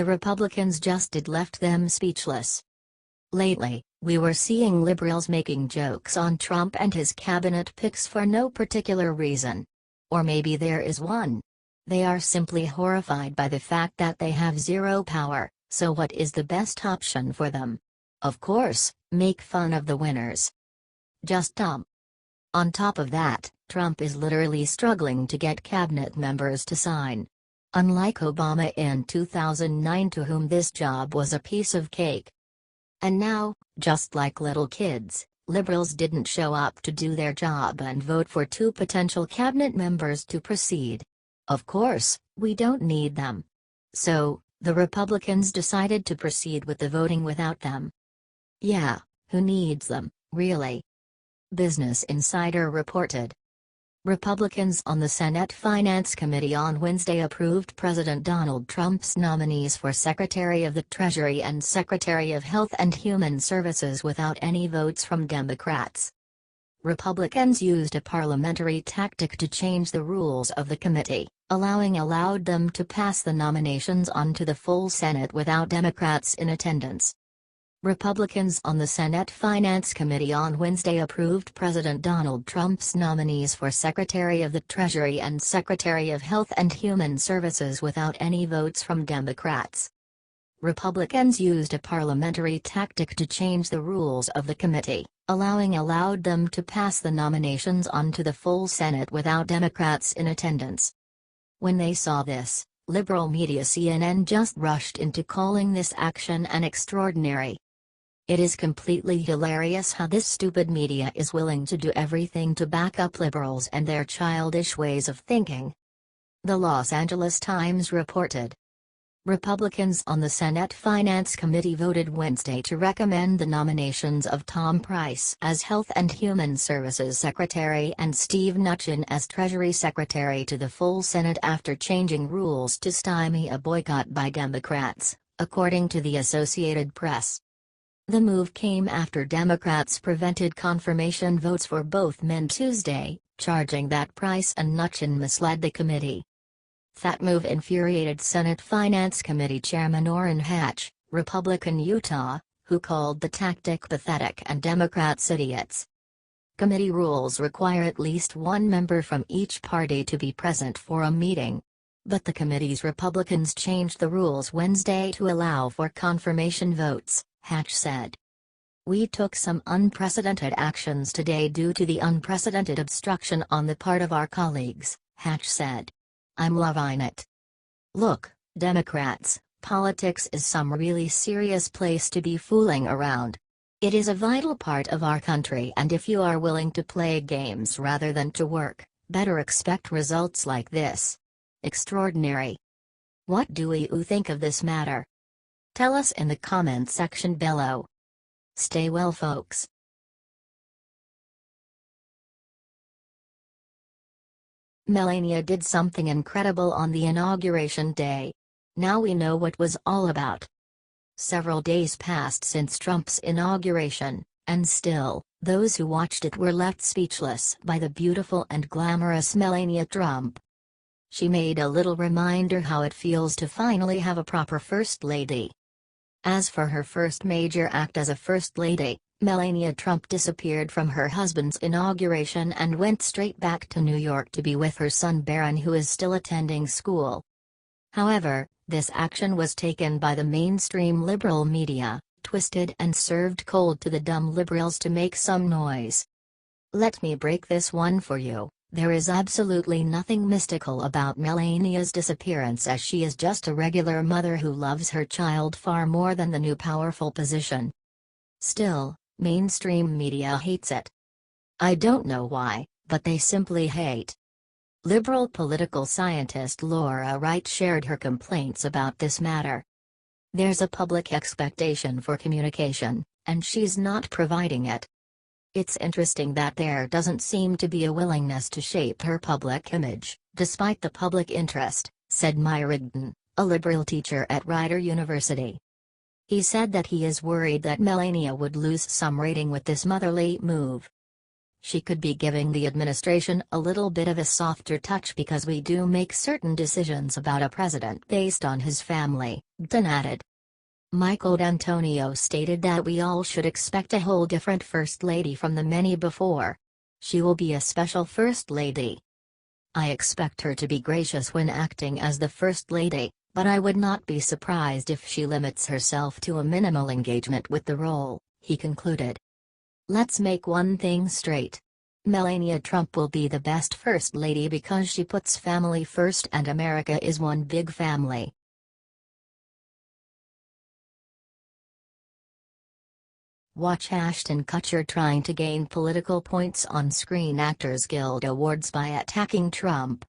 the Republicans just did left them speechless. Lately, we were seeing liberals making jokes on Trump and his cabinet picks for no particular reason. Or maybe there is one. They are simply horrified by the fact that they have zero power, so what is the best option for them? Of course, make fun of the winners. Just dumb. On top of that, Trump is literally struggling to get cabinet members to sign. Unlike Obama in 2009, to whom this job was a piece of cake. And now, just like little kids, liberals didn't show up to do their job and vote for 2 potential cabinet members to proceed. Of course, we don't need them. So, the Republicans decided to proceed with the voting without them. Yeah, who needs them, really? Business Insider reported. Republicans on the Senate Finance Committee on Wednesday approved President Donald Trump's nominees for Secretary of the Treasury and Secretary of Health and Human Services without any votes from Democrats. Republicans used a parliamentary tactic to change the rules of the committee, allowed them to pass the nominations on to the full Senate without Democrats in attendance. Republicans on the Senate Finance Committee on Wednesday approved President Donald Trump's nominees for Secretary of the Treasury and Secretary of Health and Human Services without any votes from Democrats. Republicans used a parliamentary tactic to change the rules of the committee, allowed them to pass the nominations on to the full Senate without Democrats in attendance. When they saw this, liberal media CNN just rushed into calling this action an extraordinary. It is completely hilarious how this stupid media is willing to do everything to back up liberals and their childish ways of thinking. The Los Angeles Times reported. Republicans on the Senate Finance Committee voted Wednesday to recommend the nominations of Tom Price as Health and Human Services Secretary and Steve Mnuchin as Treasury Secretary to the full Senate after changing rules to stymie a boycott by Democrats, according to the Associated Press. The move came after Democrats prevented confirmation votes for both men Tuesday, charging that Price and Mnuchin misled the committee. That move infuriated Senate Finance Committee Chairman Orrin Hatch, Republican Utah, who called the tactic pathetic and Democrats idiots. Committee rules require at least one member from each party to be present for a meeting. But the committee's Republicans changed the rules Wednesday to allow for confirmation votes, Hatch said. We took some unprecedented actions today due to the unprecedented obstruction on the part of our colleagues, Hatch said. I'm loving it. Look, Democrats, politics is some really serious place to be fooling around. It is a vital part of our country, and if you are willing to play games rather than to work, better expect results like this. Extraordinary. What do you think of this matter? Tell us in the comment section below. Stay well, folks. Melania did something incredible on the inauguration day. Now we know what was all about. Several days passed since Trump's inauguration, and still, those who watched it were left speechless by the beautiful and glamorous Melania Trump. She made a little reminder how it feels to finally have a proper First Lady. As for her first major act as a First Lady, Melania Trump disappeared from her husband's inauguration and went straight back to New York to be with her son Barron, who is still attending school. However, this action was taken by the mainstream liberal media, twisted and served cold to the dumb liberals to make some noise. Let me break this one for you. There is absolutely nothing mystical about Melania's disappearance, as she is just a regular mother who loves her child far more than the new powerful position. Still, mainstream media hates it. I don't know why, but they simply hate. Liberal political scientist Laura Wright shared her complaints about this matter. There's a public expectation for communication, and she's not providing it. It's interesting that there doesn't seem to be a willingness to shape her public image, despite the public interest, said Mike Rigdon, a liberal teacher at Rider University. He said that he is worried that Melania would lose some rating with this motherly move. she could be giving the administration a little bit of a softer touch because we do make certain decisions about a president based on his family," Dunn added. Michael D'Antonio stated that we all should expect a whole different First Lady from the many before. "She will be a special First Lady. I expect her to be gracious when acting as the First Lady, but I would not be surprised if she limits herself to a minimal engagement with the role," he concluded. "Let's make one thing straight. Melania Trump will be the best First Lady because she puts family first and America is one big family." Watch Ashton Kutcher trying to gain political points on Screen Actors Guild Awards by attacking Trump.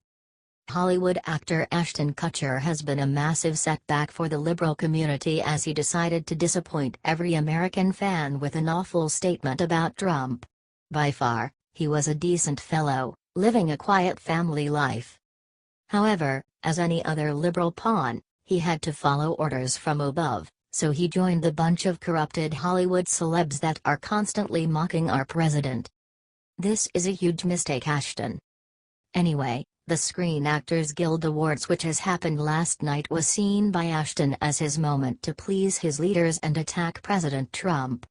Hollywood actor Ashton Kutcher has been a massive setback for the liberal community as he decided to disappoint every American fan with an awful statement about Trump. By far, he was a decent fellow, living a quiet family life. However, as any other liberal pawn, he had to follow orders from above, so he joined the bunch of corrupted Hollywood celebs that are constantly mocking our president. This is a huge mistake, Ashton. Anyway, the Screen Actors Guild Awards, which has happened last night, was seen by Ashton as his moment to please his leaders and attack President Trump.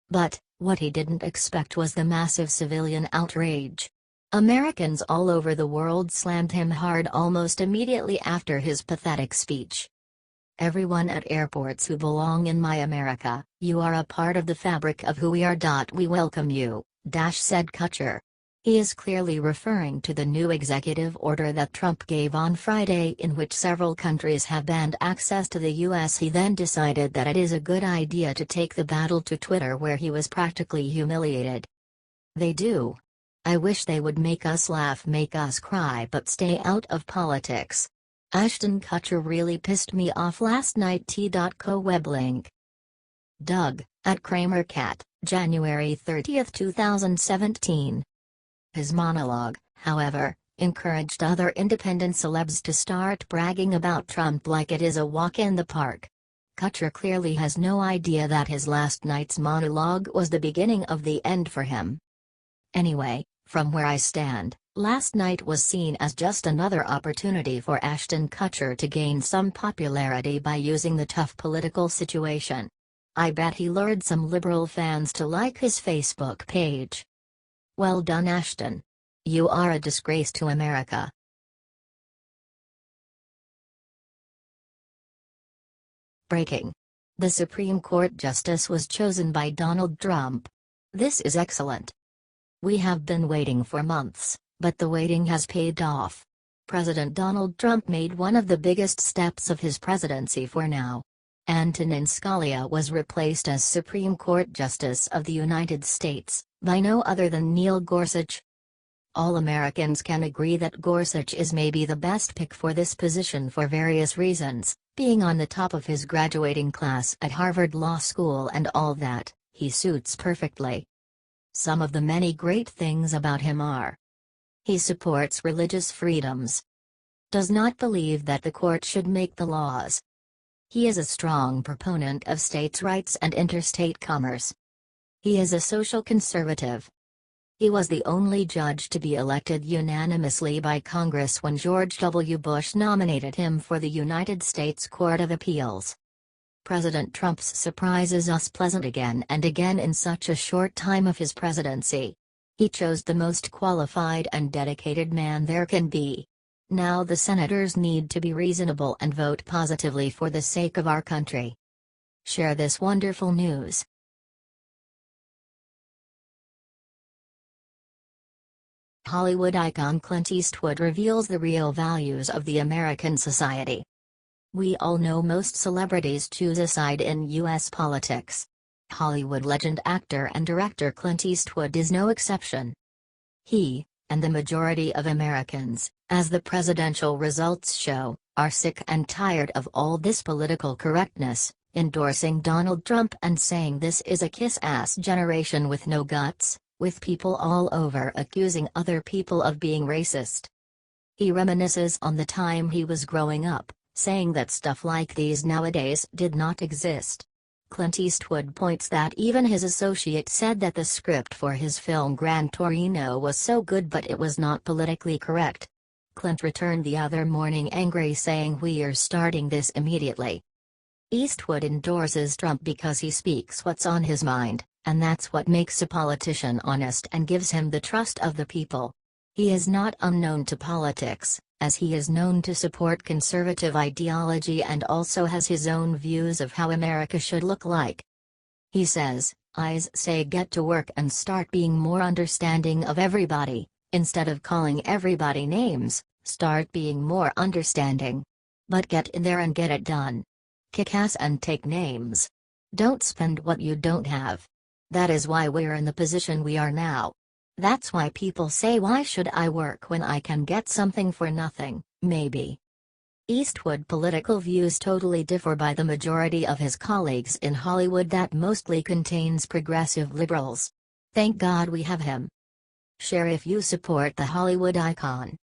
But, what he didn't expect was the massive civilian outrage. Americans all over the world slammed him hard almost immediately after his pathetic speech. "Everyone at airports who belong in my America, you are a part of the fabric of who we are. We welcome you," said Kutcher. He is clearly referring to the new executive order that Trump gave on Friday, in which several countries have banned access to the U.S. He then decided that it is a good idea to take the battle to Twitter, where he was practically humiliated. "They do. I wish they would make us laugh, make us cry, but stay out of politics. Ashton Kutcher really pissed me off last night." T.co web link. Doug, at KramerCat, January 30, 2017. His monologue, however, encouraged other independent celebs to start bragging about Trump like it is a walk in the park. Kutcher clearly has no idea that his last night's monologue was the beginning of the end for him. Anyway, from where I stand, last night was seen as just another opportunity for Ashton Kutcher to gain some popularity by using the tough political situation. I bet he lured some liberal fans to like his Facebook page. Well done, Ashton. You are a disgrace to America. Breaking. The Supreme Court Justice was chosen by Donald Trump. This is excellent. We have been waiting for months, but the waiting has paid off. President Donald Trump made one of the biggest steps of his presidency for now. Antonin Scalia was replaced as Supreme Court Justice of the United States by no other than Neil Gorsuch. All Americans can agree that Gorsuch is maybe the best pick for this position for various reasons, being on the top of his graduating class at Harvard Law School and all that. He suits perfectly. Some of the many great things about him are: he supports religious freedoms. Does not believe that the court should make the laws. He is a strong proponent of states' rights and interstate commerce. He is a social conservative. He was the only judge to be elected unanimously by Congress when George W. Bush nominated him for the United States Court of Appeals. President Trump's surprises us pleasant again and again in such a short time of his presidency. He chose the most qualified and dedicated man there can be. Now the senators need to be reasonable and vote positively for the sake of our country. Share this wonderful news. Hollywood icon Clint Eastwood reveals the real values of the American society. We all know most celebrities choose a side in U.S. politics. Hollywood legend, actor and director Clint Eastwood is no exception. He, and the majority of Americans, as the presidential results show, are sick and tired of all this political correctness, endorsing Donald Trump and saying this is a kiss-ass generation with no guts, with people all over accusing other people of being racist. He reminisces on the time he was growing up, saying that stuff like these nowadays did not exist. Clint Eastwood points that even his associate said that the script for his film Gran Torino was so good but it was not politically correct. Clint returned the other morning angry, saying, "We're starting this immediately." Eastwood endorses Trump because he speaks what's on his mind, and that's what makes a politician honest and gives him the trust of the people. He is not unknown to politics, as he is known to support conservative ideology and also has his own views of how America should look like. He says, "I say get to work and start being more understanding of everybody, instead of calling everybody names, start being more understanding. But get in there and get it done. Kick ass and take names. Don't spend what you don't have. That is why we're in the position we are now. That's why people say, why should I work when I can get something for nothing, maybe." Eastwood political views totally differ by the majority of his colleagues in Hollywood that mostly contains progressive liberals. Thank God we have him. Share if you support the Hollywood icon.